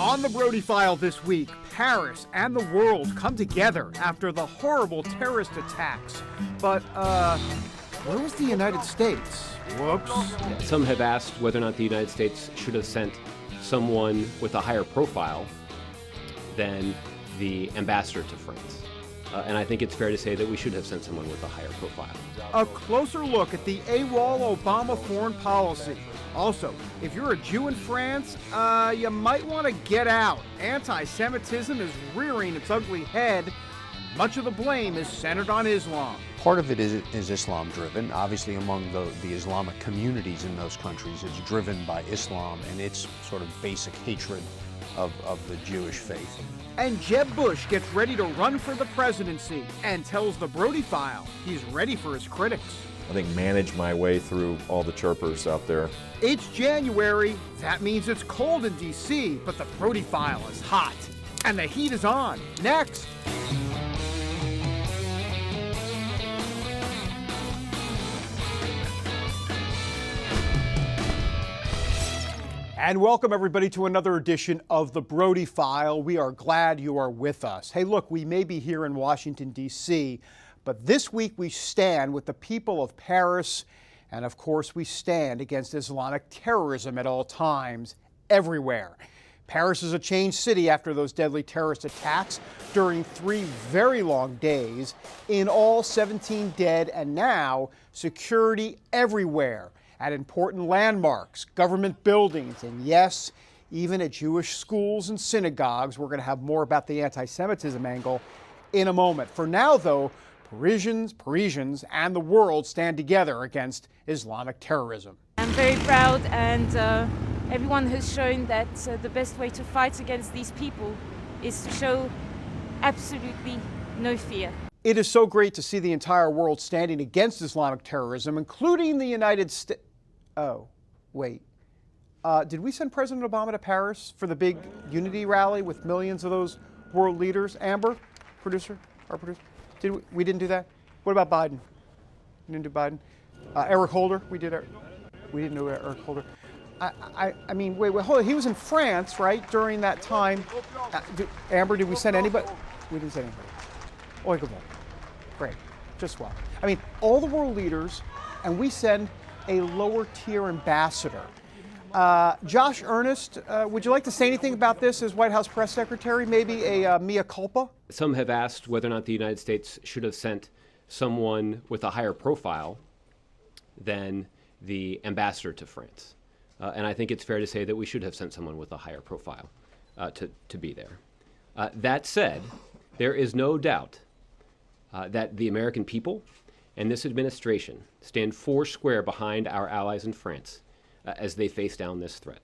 On the Brody File this week, Paris and the world come together after the horrible terrorist attacks. But, where was the United States? Whoops. Some have asked whether or not the United States should have sent someone with a higher profile than the ambassador to France. And I think it's fair to say that we should have sent someone with a higher profile. A closer look at the AWOL Obama foreign policy. Also, if you're a Jew in France, you might want to get out. Anti-Semitism is rearing its ugly head. Much of the blame is centered on Islam. Part of it is Islam-driven. Obviously, among the Islamic communities in those countries, it's driven by Islam and its sort of basic hatred of the Jewish faith. And Jeb Bush gets ready to run for the presidency and tells the Brody File he's ready for his critics. I think manage my way through all the chirpers out there. It's January. That means it's cold in D.C., but the Brody File is hot. And the heat is on. Next. And welcome everybody to another edition of the Brody File. We are glad you are with us. Hey, look, we may be here in Washington, D.C., but this week we stand with the people of Paris, and of course we stand against Islamic terrorism at all times, everywhere. Paris is a changed city after those deadly terrorist attacks during 3 very long days. In all, 17 dead, and now security everywhere at important landmarks, government buildings, and yes, even at Jewish schools and synagogues. We're going to have more about the anti-Semitism angle in a moment. For now, though, Parisians, and the world stand together against Islamic terrorism. I'm very proud, and everyone has shown that the best way to fight against these people is to show absolutely no fear. It is so great to see the entire world standing against Islamic terrorism, including the United States. Oh, wait. Did we send President Obama to Paris for the big unity rally with millions of those world leaders? Amber, our producer? We didn't do that? What about Biden? We didn't do Biden? Eric Holder? We didn't do Eric Holder. I mean, wait, hold on. He was in France, right, during that time. Amber, did we send anybody? We didn't send anybody. Oikable. Great. Just well. I mean, all the world leaders, and we send a lower tier ambassador. Josh Earnest, would you like to say anything about this as White House press secretary? Maybe a mea culpa? Some have asked whether or not the United States should have sent someone with a higher profile than the ambassador to France. And I think it's fair to say that we should have sent someone with a higher profile to be there. That said, there is no doubt that the American people and this administration stand foursquare behind our allies in France as they face down this threat.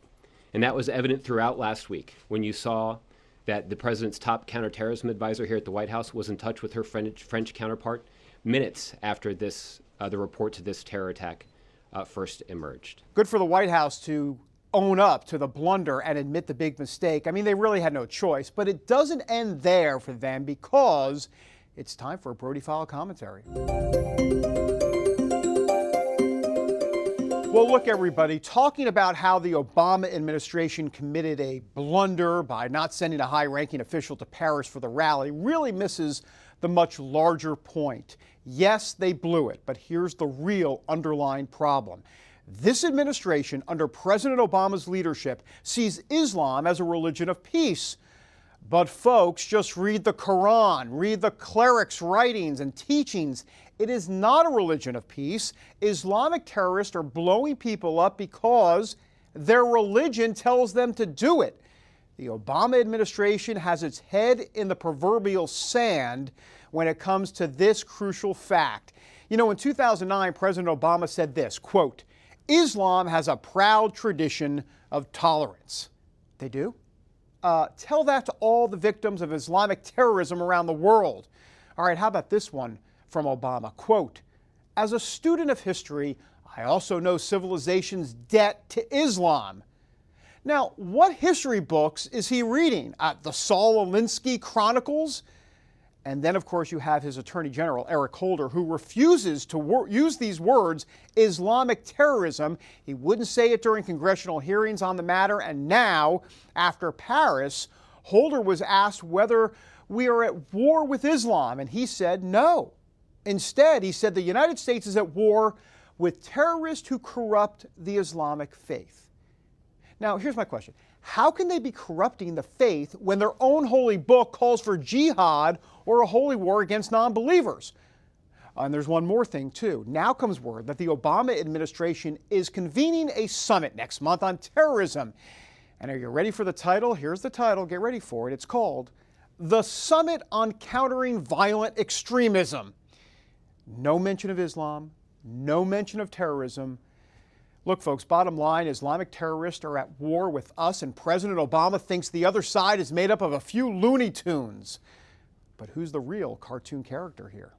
And that was evident throughout last week when you saw that the president's top counterterrorism advisor here at the White House was in touch with her French counterpart minutes after the report to this terror attack first emerged. Good for the White House to own up to the blunder and admit the big mistake. I mean, they really had no choice, but it doesn't end there for them because it's time for a Brody File commentary. Well, look, everybody, talking about how the Obama administration committed a blunder by not sending a high-ranking official to Paris for the rally really misses the much larger point. Yes, they blew it, but here's the real underlying problem. This administration, under President Obama's leadership, sees Islam as a religion of peace. But folks, just read the Quran, read the clerics' writings and teachings. It is not a religion of peace. Islamic terrorists are blowing people up because their religion tells them to do it. The Obama administration has its head in the proverbial sand when it comes to this crucial fact. You know, in 2009, President Obama said this, quote, "Islam has a proud tradition of tolerance." They do? Tell that to all the victims of Islamic terrorism around the world. All right, how about this one from Obama? Quote, "As a student of history, I also know civilization's debt to Islam." Now, what history books is he reading? The Saul Alinsky Chronicles? And then, of course, you have his Attorney General, Eric Holder, who refuses to use these words, Islamic terrorism. He wouldn't say it during congressional hearings on the matter. And now, after Paris, Holder was asked whether we are at war with Islam, and he said no. Instead, he said the United States is at war with terrorists who corrupt the Islamic faith. Now, here's my question. How can they be corrupting the faith when their own holy book calls for jihad or a holy war against non-believers? And there's one more thing, too. Now comes word that the Obama administration is convening a summit next month on terrorism. And are you ready for the title? Here's the title. Get ready for it. It's called The Summit on Countering Violent Extremism. No mention of Islam, no mention of terrorism. Look, folks, bottom line, Islamic terrorists are at war with us, and President Obama thinks the other side is made up of a few Looney Tunes. But who's the real cartoon character here?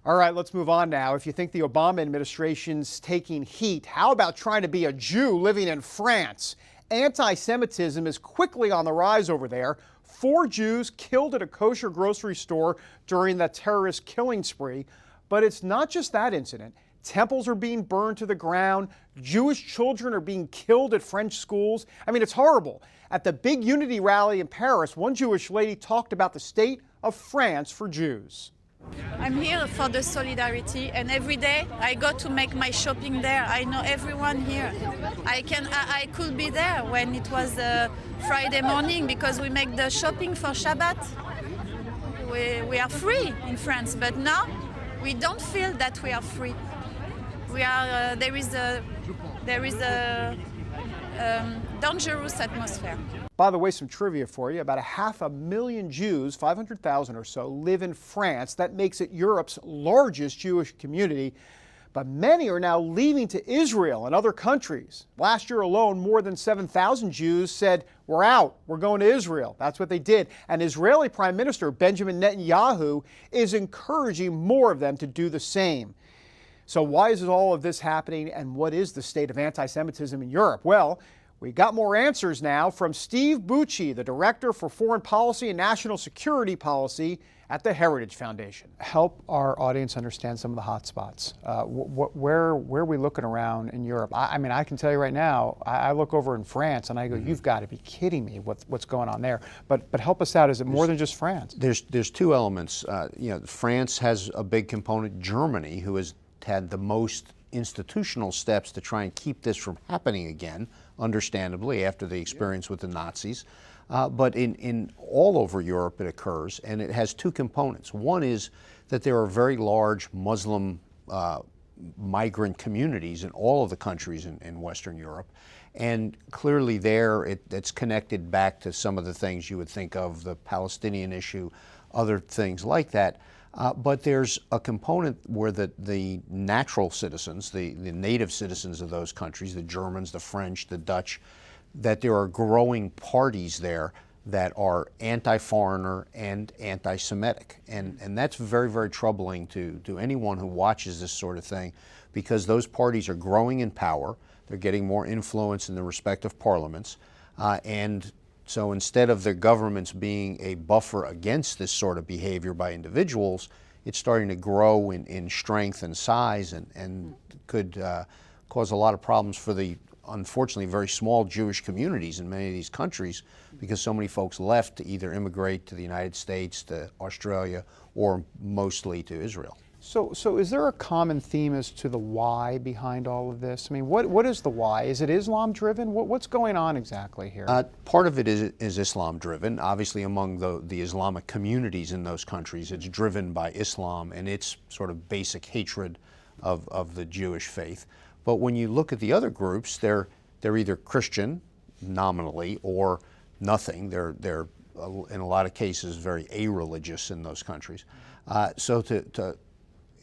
All right, let's move on now. If you think the Obama administration's taking heat, how about trying to be a Jew living in France? Anti-Semitism is quickly on the rise over there. 4 Jews killed at a kosher grocery store during the terrorist killing spree. But it's not just that incident. Temples are being burned to the ground. Jewish children are being killed at French schools. I mean, it's horrible. At the big unity rally in Paris, one Jewish lady talked about the state of France for Jews. I'm here for the solidarity, and every day I go to make my shopping there. I know everyone here. I could be there when it was Friday morning because we make the shopping for Shabbat. We are free in France, but now we don't feel that we are free. We are there is a dangerous atmosphere. By the way, some trivia for you. About 500,000 Jews, 500,000 or so, live in France. That makes it Europe's largest Jewish community. But many are now leaving to Israel and other countries. Last year alone, more than 7,000 Jews said, we're out, we're going to Israel. That's what they did. And Israeli Prime Minister Benjamin Netanyahu is encouraging more of them to do the same. So why is all of this happening, and what is the state of anti-Semitism in Europe? Well, we got more answers now from Steve Bucci, the Director for Foreign Policy and National Security Policy at the Heritage Foundation. Help our audience understand some of the hot spots. Where are we looking around in Europe? I mean, I can tell you right now, I look over in France and I go, you've got to be kidding me what's going on there. But help us out. Is it more than just France? There's 2 elements. France has a big component. Germany, who has had the most institutional steps to try and keep this from happening again, understandably, after the experience with the Nazis. But in all over Europe it occurs, and it has 2 components. One is that there are very large Muslim migrant communities in all of the countries in Western Europe. And clearly there it's connected back to some of the things you would think of, the Palestinian issue, other things like that. But there's a component where the natural citizens, the native citizens of those countries, the Germans, the French, the Dutch, that there are growing parties there that are anti-foreigner and anti-Semitic. And that's very, very troubling to anyone who watches this sort of thing, because those parties are growing in power. They're getting more influence in the respective parliaments. And so instead of their governments being a buffer against this sort of behavior by individuals, it's starting to grow in strength and size, and could cause a lot of problems for the, unfortunately, very small Jewish communities in many of these countries, because so many folks left to either immigrate to the United States, to Australia, or mostly to Israel. So is there a common theme as to the why behind all of this? I mean, what is the why? Is it Islam driven? What's going on exactly here? Part of it is Islam driven. Obviously, among the Islamic communities in those countries, it's driven by Islam and its sort of basic hatred of the Jewish faith. But when you look at the other groups, they're either Christian nominally or nothing. They're in a lot of cases very a-religious in those countries. So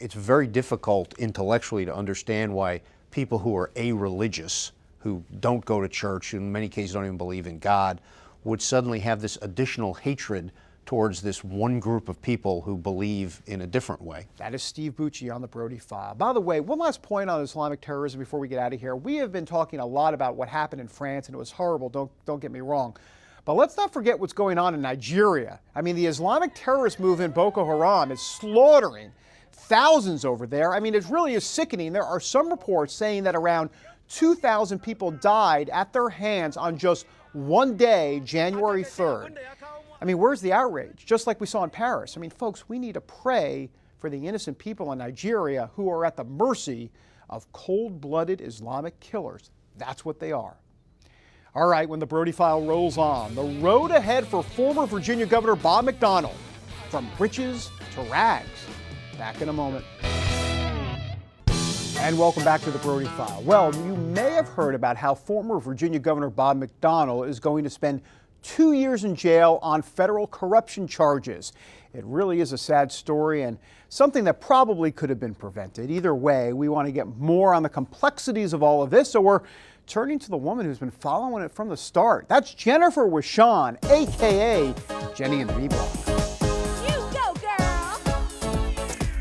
it's very difficult intellectually to understand why people who are a-religious, who don't go to church, in many cases don't even believe in God, would suddenly have this additional hatred towards this one group of people who believe in a different way. That is Steve Bucci on the Brody File. By the way, one last point on Islamic terrorism before we get out of here. We have been talking a lot about what happened in France, and it was horrible, don't get me wrong. But let's not forget what's going on in Nigeria. I mean, the Islamic terrorist movement Boko Haram is slaughtering thousands over there. I mean, it really is sickening. There are some reports saying that around 2,000 people died at their hands on just one day, January 3rd. I mean, where's the outrage? Just like we saw in Paris. I mean, folks, we need to pray for the innocent people in Nigeria who are at the mercy of cold-blooded Islamic killers. That's what they are. All right, when the Brody File rolls on, the road ahead for former Virginia Governor Bob McDonnell, from riches to rags. Back in a moment. And welcome back to the Brody File. Well, you may have heard about how former Virginia Governor Bob McDonnell is going to spend 2 years in jail on federal corruption charges. It really is a sad story and something that probably could have been prevented. Either way, we want to get more on the complexities of all of this, so we're turning to the woman who's been following it from the start. That's Jennifer Wishon, a.k.a. Jenny in the B-Block.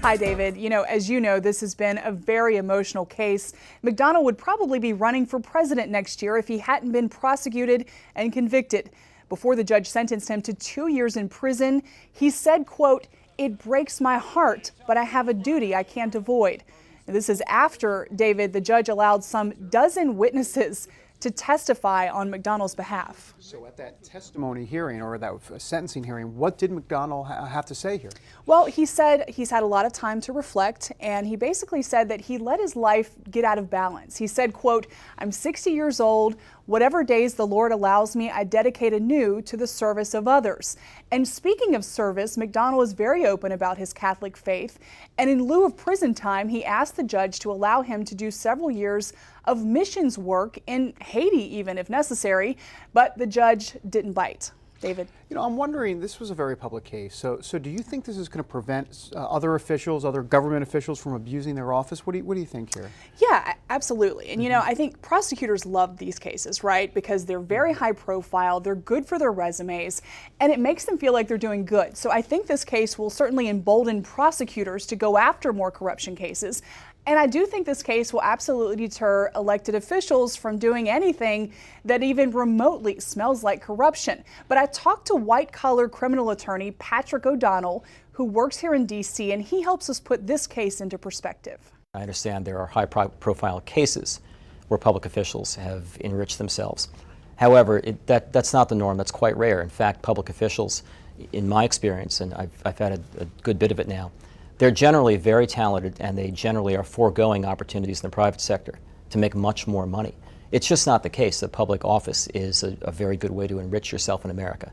Hi, David. As you know, this has been a very emotional case. McDonnell would probably be running for president next year if he hadn't been prosecuted and convicted. Before the judge sentenced him to 2 years in prison, he said, quote, "It breaks my heart, but I have a duty I can't avoid." And this is after, David, the judge allowed some dozen witnesses to testify on McDonnell's behalf. So at that testimony hearing, or that sentencing hearing, what did McDonnell have to say here? Well, he said he's had a lot of time to reflect, and he basically said that he let his life get out of balance. He said, quote, "I'm 60 years old. Whatever days the Lord allows me, I dedicate anew to the service of others." And speaking of service, McDonnell is very open about his Catholic faith. And in lieu of prison time, he asked the judge to allow him to do several years of missions work in Haiti, even if necessary. But the judge didn't bite. David? I'm wondering, this was a very public case. So do you think this is going to prevent other officials, other government officials from abusing their office? What do you think here? Yeah, absolutely. And I think prosecutors love these cases, right? Because they're very high profile, they're good for their resumes, and it makes them feel like they're doing good. So I think this case will certainly embolden prosecutors to go after more corruption cases. And I do think this case will absolutely deter elected officials from doing anything that even remotely smells like corruption. But I talked to white-collar criminal attorney Patrick O'Donnell, who works here in D.C., and he helps us put this case into perspective. I understand there are high-profile cases where public officials have enriched themselves. However, that's not the norm. That's quite rare. In fact, public officials, in my experience, and I've had a good bit of it now, they're generally very talented, and they generally are foregoing opportunities in the private sector to make much more money. It's just not the case that public office is a very good way to enrich yourself in America.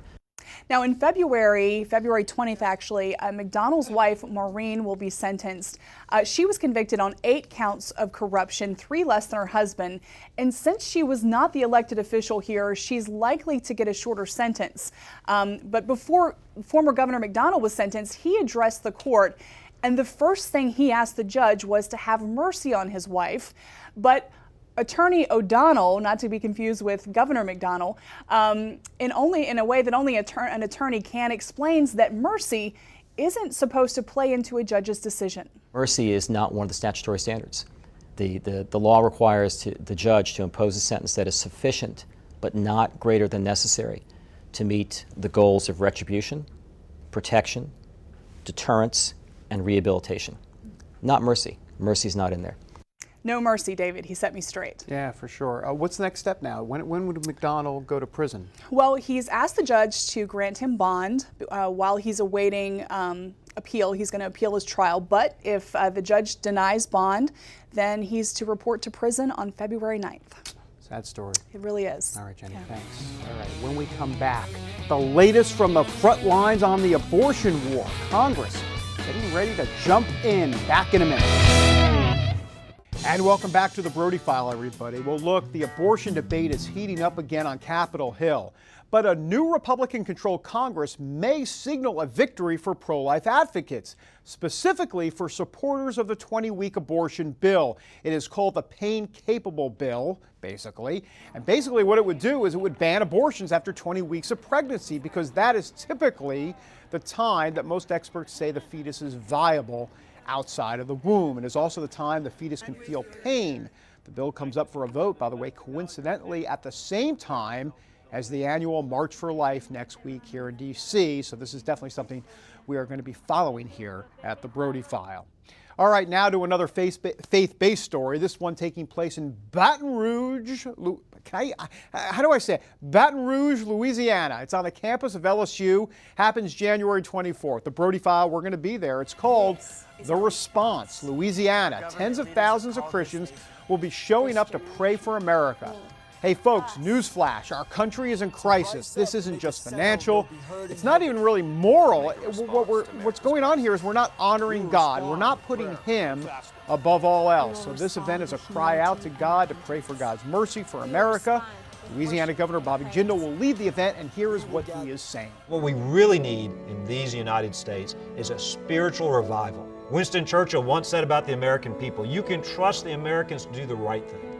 Now in February 20th actually, McDonnell's wife Maureen will be sentenced. She was convicted on 8 counts of corruption, 3 less than her husband. And since she was not the elected official here, she's likely to get a shorter sentence. But before former Governor McDonnell was sentenced, he addressed the court. And the first thing he asked the judge was to have mercy on his wife. But Attorney O'Donnell, not to be confused with Governor McDonnell, in a way that only an attorney can, explains that mercy isn't supposed to play into a judge's decision. Mercy is not one of the statutory standards. The law requires the judge to impose a sentence that is sufficient but not greater than necessary to meet the goals of retribution, protection, deterrence, and rehabilitation. Not mercy. Mercy's not in there. No mercy, David. He set me straight. Yeah, for sure. What's the next step now? When would McDonnell go to prison? Well, he's asked the judge to grant him bond while he's awaiting appeal. He's going to appeal his trial. But if the judge denies bond, then he's to report to prison on February 9th. Sad story. It really is. All right, Jenny, thanks. All right, when we come back, the latest from the front lines on the abortion war. Congress getting ready to jump in. Back in a minute. And welcome back to the Brody File, everybody. Well, look, the abortion debate is heating up again on Capitol Hill. But a new Republican-controlled Congress may signal a victory for pro-life advocates, specifically for supporters of the 20-week abortion bill. It is called the pain-capable bill, basically. And basically what it would do is it would ban abortions after 20 weeks of pregnancy, because that is typically the time that most experts say the fetus is viable outside of the womb, and is also the time the fetus can feel pain. The bill comes up for a vote, by the way, coincidentally at the same time as the annual March for Life next week here in D.C. So this is definitely something we are going to be following here at the Brody File. All right, now to another faith-based story. This one taking place in Baton Rouge. How do I say it? Baton Rouge, Louisiana. It's on the campus of LSU. Happens January 24th. The Brody File, we're going to be there. It's called The Response, Louisiana. Tens of thousands of Christians will be showing up to pray for America. Hey folks, newsflash, our country is in crisis. This isn't just financial. It's not even really moral. What's going on here is we're not honoring God. We're not putting Him above all else. So this event is a cry out to God to pray for God's mercy for America. Louisiana Governor Bobby Jindal will lead the event, and here is what he is saying. What we really need in these United States is a spiritual revival. Winston Churchill once said about the American people, you can trust the Americans to do the right thing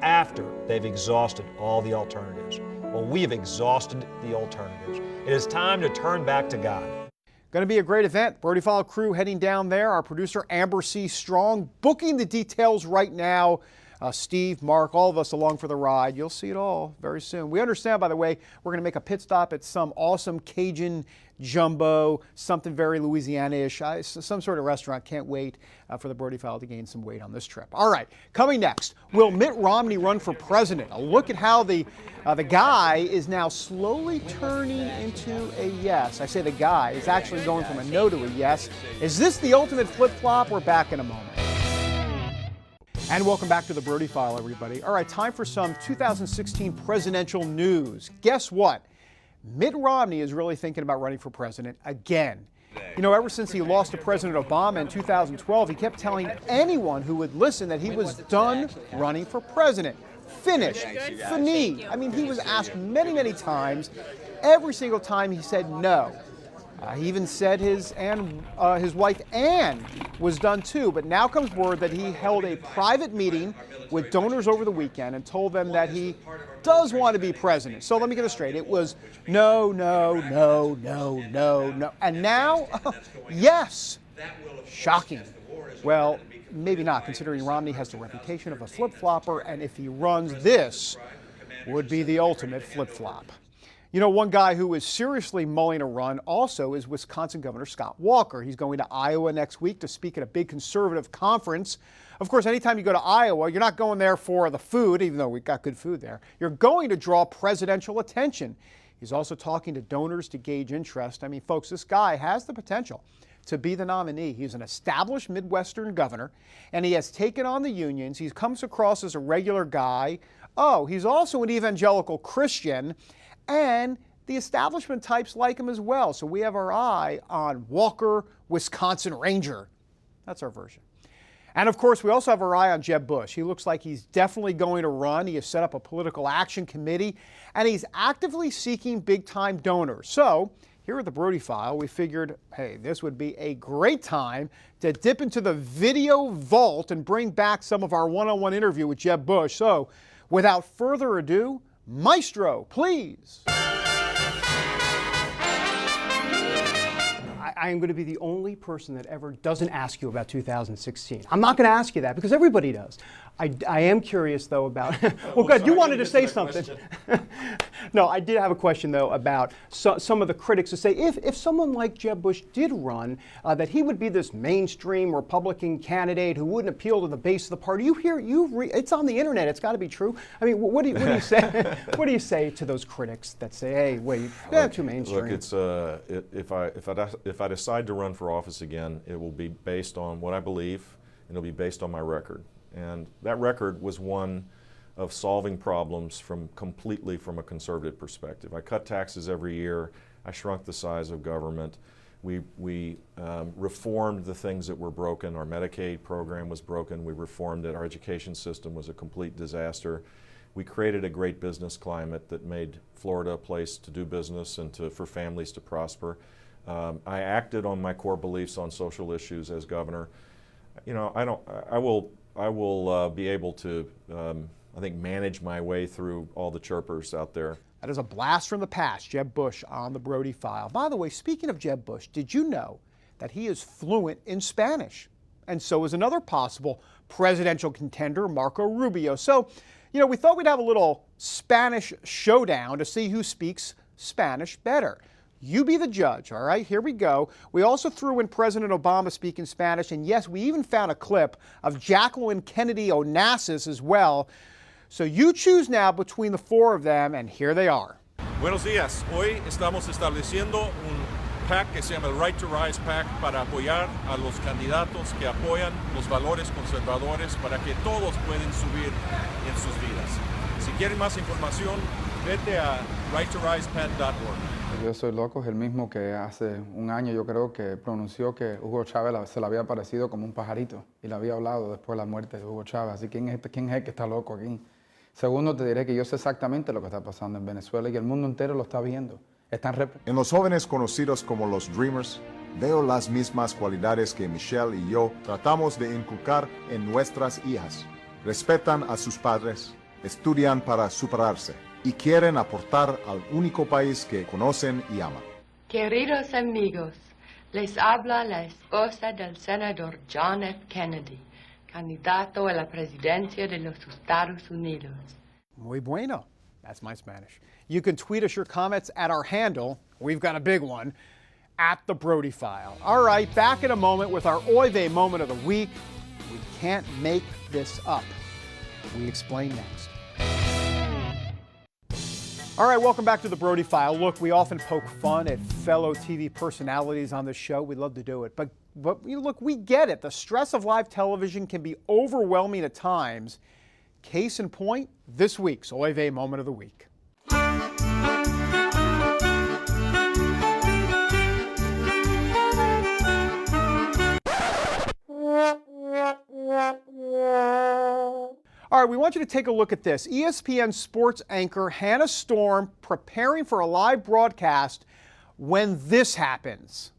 after they've exhausted all the alternatives. Well, we have exhausted the alternatives. It is time to turn back to God. Going to be a great event. Brody File crew heading down there. Our producer Amber C. Strong booking the details right now. Steve, Mark, all of us along for the ride. You'll see it all very soon. We understand, by the way, we're going to make a pit stop at some awesome Cajun jumbo, something very Louisiana-ish, some sort of restaurant. Can't wait for the Brody File to gain some weight on this trip. All right, coming next, will Mitt Romney run for president? A look at how the guy is now slowly turning into a yes. I say the guy is actually going from a no to a yes. Is this the ultimate flip-flop? We're back in a moment. And welcome back to the Brody File, everybody. All right, time for some 2016 presidential news. Guess what? Mitt Romney is really thinking about running for president again. You know, ever since he lost to President Obama in 2012, he kept telling anyone who would listen that he was done running for president. Finished. Fini. I mean, he was asked many, many times. Every single time he said no. He even said his wife Ann was done too, but now comes word that he held a private meeting with donors over the weekend and told them that he does want to be president. So let me get this straight. It was no, no, no, no, no, no. And now, yes. Shocking. Well, maybe not, considering Romney has the reputation of a flip-flopper, and if he runs, this would be the ultimate flip-flop. You know, one guy who is seriously mulling a run also is Wisconsin Governor Scott Walker. He's going to Iowa next week to speak at a big conservative conference. Of course, anytime you go to Iowa, you're not going there for the food, even though we've got good food there. You're going to draw presidential attention. He's also talking to donors to gauge interest. I mean, folks, this guy has the potential to be the nominee. He's an established Midwestern governor, and he has taken on the unions. He comes across as a regular guy. Oh, he's also an evangelical Christian. And the establishment types like him as well. So we have our eye on Walker, Wisconsin Ranger. That's our version. And of course, we also have our eye on Jeb Bush. He looks like he's definitely going to run. He has set up a political action committee, and he's actively seeking big-time donors. So here at the Brody File, we figured, hey, this would be a great time to dip into the video vault and bring back some of our one-on-one interview with Jeb Bush. So without further ado, Maestro, please. I am going to be the only person that ever doesn't ask you about 2016. I'm not going to ask you that because everybody does. I am curious, though, about... well, good, you wanted to say something. No, I did have a question, though, about some of the critics who say if someone like Jeb Bush did run, that he would be this mainstream Republican candidate who wouldn't appeal to the base of the party. It's on the internet. It's got to be true. I mean, what do you say? What do you say to those critics that say, "Hey, wait, they're too mainstream"? Look, if I decide to run for office again, it will be based on what I believe, and it'll be based on my record. And that record was one of solving problems completely from a conservative perspective. I cut taxes every year. I shrunk the size of government. We reformed the things that were broken. Our Medicaid program was broken. We reformed it. Our education system was a complete disaster. We created a great business climate that made Florida a place to do business and for families to prosper. I acted on my core beliefs on social issues as governor. You know, I will be able to, I think, manage my way through all the chirpers out there. That is a blast from the past, Jeb Bush on the Brody File. By the way, speaking of Jeb Bush, did you know that he is fluent in Spanish? And so is another possible presidential contender, Marco Rubio. So You know, we thought we'd have a little Spanish showdown to see who speaks Spanish better. You be the judge, all right? Here we go. We also threw in President Obama speaking Spanish, and yes, we even found a clip of Jacqueline Kennedy Onassis as well. So you choose now between the four of them, and here they are. Buenos días. Hoy estamos estableciendo un PAC que se llama el Right to Rise PAC para apoyar a los candidatos que apoyan los valores conservadores para que todos puedan subir en sus vidas. Si quieren más información, vete a righttorisepac.org. Yo soy loco, es el mismo que hace un año yo creo que pronunció que Hugo Chávez se le había parecido como un pajarito y le había hablado después de la muerte de Hugo Chávez. Así quién es el que está loco aquí. Segundo, te diré que yo sé exactamente lo que está pasando en Venezuela y el mundo entero lo está viendo. En los jóvenes conocidos como los Dreamers, veo las mismas cualidades que Michelle y yo tratamos de inculcar en nuestras hijas. Respetan a sus padres, estudian para superarse y quieren aportar al único país que conocen y aman. Queridos amigos, les habla la esposa del senador John F. Kennedy, candidato a la presidencia de los Estados Unidos. Muy bueno. That's my Spanish. You can tweet us your comments at our handle, we've got a big one, at the Brody File. All right, back in a moment with our Oy Vey moment of the week. We can't make this up. We explain next. All right, welcome back to the Brody File. Look, we often poke fun at fellow TV personalities on this show. We love to do it. But look, we get it. The stress of live television can be overwhelming at times. Case in point, this week's Oy Vey moment of the week. All right, we want you to take a look at this. ESPN sports anchor Hannah Storm preparing for a live broadcast when this happens.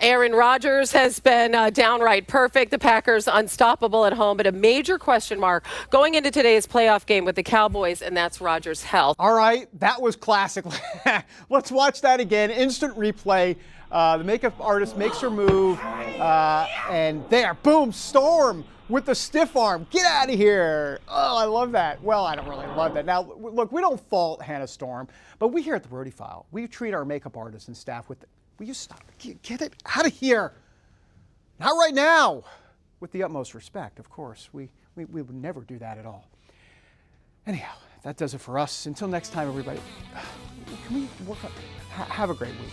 Aaron Rodgers has been downright perfect. The Packers unstoppable at home, but a major question mark going into today's playoff game with the Cowboys, and that's Rodgers' health. All right, that was classic. Let's watch that again. Instant replay. The makeup artist makes her move, and there, boom, Storm with the stiff arm. Get out of here. Oh, I love that. Well, I don't really love that. Now, look, we don't fault Hannah Storm, but we here at the Brody File, we treat our makeup artists and staff with, will you stop? Get it out of here. Not right now. With the utmost respect, of course. We would never do that at all. Anyhow, that does it for us. Until next time, everybody, can we work on, have a great week.